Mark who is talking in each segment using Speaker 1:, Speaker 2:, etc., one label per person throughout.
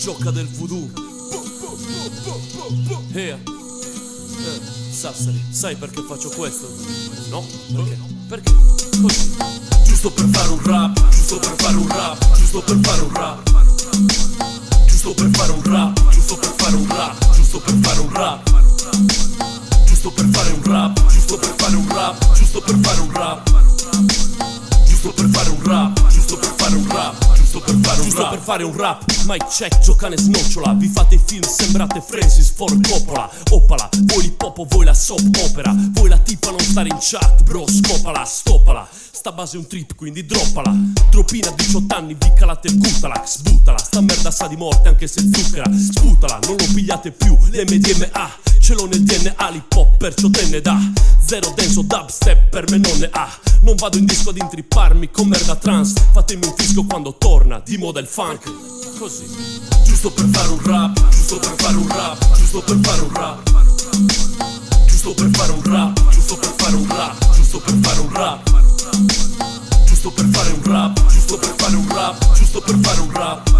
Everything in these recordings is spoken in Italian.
Speaker 1: gioca del voodoo. Sassari, sai perché faccio questo? No? Perché? Perché? Così. Giusto per fare un rap, giusto per fare un rap, giusto per fare un rap. Giusto per fare un rap, giusto per fare un rap, giusto per fare un rap. Giusto per fare un rap, giusto per fare un rap, giusto per fare un rap. Giusto per fare un rap, giusto per fare un rap, giusto per fare un rap. Giusto per fare un rap, mic check, giocane snocciola. Vi fate i film, sembrate Francis Ford Coppola. Opala, voi l'hip hop o voi la soap opera. Voi la tipa non stare in chat, bro, scopala, stoppala. Sta base è un trip, quindi droppala. Troppina a 18 anni, vi calate il Gutalax, buttala. Sta merda sa di morte anche se zucchera. Sputala, non lo pigliate più, l'MDMA ce l'ho nel DNA, l'hip hop perciò te ne dà. Zero denso dubstep per me non ne ha. Non vado in disco ad intripparmi con merda trans. Fatemi un disco quando torna di moda il funk. Così. Giusto per fare un rap, giusto per fare un rap, giusto per fare un rap. Giusto per fare un rap, giusto per fare un rap, giusto per fare un rap. Giusto per fare un rap, giusto per fare un rap, giusto per fare un rap.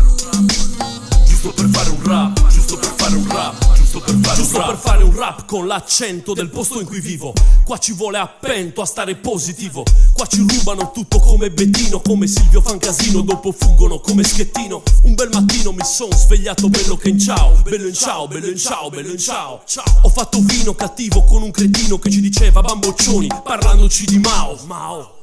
Speaker 1: Giusto per fare un rap, giusto per fare un rap, giusto per fare un rap. Giusto per fare un rap con l'accento del posto in cui vivo. Qua ci vuole appento a stare positivo. Qua ci rubano tutto come Bettino, come Silvio fan casino, dopo fuggono come Schettino. Un bel mattino mi son svegliato bello che in ciao, bello in ciao, bello in ciao, bello in ciao. Ho fatto vino cattivo con un cretino che ci diceva bamboccioni, parlandoci di Mao.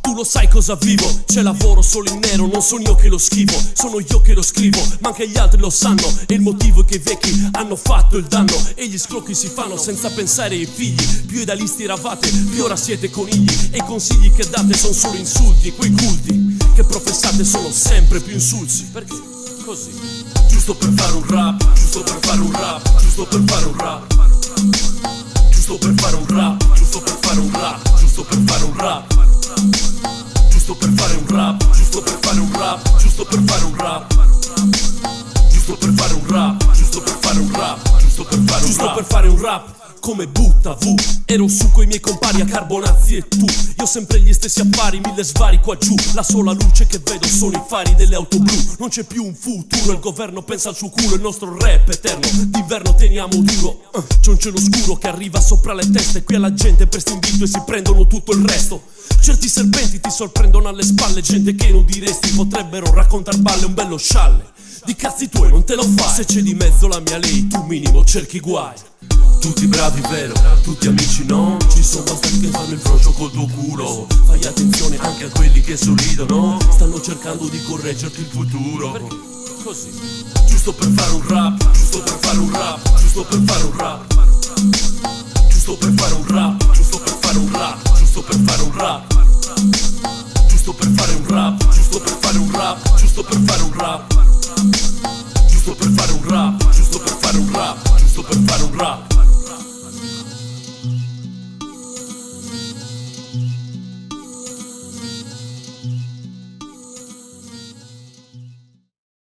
Speaker 1: Tu lo sai cosa vivo, c'è lavoro solo in nero, non sono io che lo schivo, sono io che lo scrivo, ma anche gli altri lo sanno. E il motivo è che i vecchi hanno fatto il danno e gli scrocchi si fanno senza pensare ai figli. Più idealisti eravate, più ora siete conigli. E i consigli che date sono solo insulti. E quei culti che professate sono sempre più insulsi. Perché? Così. Giusto per fare un rap, giusto per fare un rap, giusto per fare un rap. Giusto per fare un rap, giusto per fare un rap, giusto per fare un rap. Giusto per fare un rap, giusto per fare un rap, giusto per fare un rap. Giusto per fare un rap, giusto per fare un rap, giusto per fare un rap. Giusto per fare un rap come butta V. Ero su coi miei compari a Carbonazzi e tu. Io sempre gli stessi affari, mille svari qua giù. La sola luce che vedo sono i fari delle auto blu. Non c'è più un futuro, il governo pensa al suo culo. Il nostro rap eterno, d'inverno teniamo duro. C'è un cielo scuro che arriva sopra le teste. Qui alla gente presta invito e si prendono tutto il resto. Certi serpenti ti sorprendono alle spalle. Gente che non diresti potrebbero raccontar balle. Un bello scialle di cazzi tuoi non te lo fai. Se c'è di mezzo la mia lei, tu minimo cerchi guai. Tutti bravi vero, tutti amici no. Ci sono bastardi che fanno il frocio col tuo culo. Fai attenzione anche a quelli che sorridono. Stanno cercando di correggerti il futuro. Perché? Così. Giusto per fare un rap, giusto per fare un rap, giusto per fare un rap. Giusto per fare un rap, giusto per fare un rap, giusto per fare un rap. Giusto per fare un rap, giusto per fare un rap, giusto per fare un rap. Giusto per fare un rap, giusto per fare un rap, giusto per fare un rap.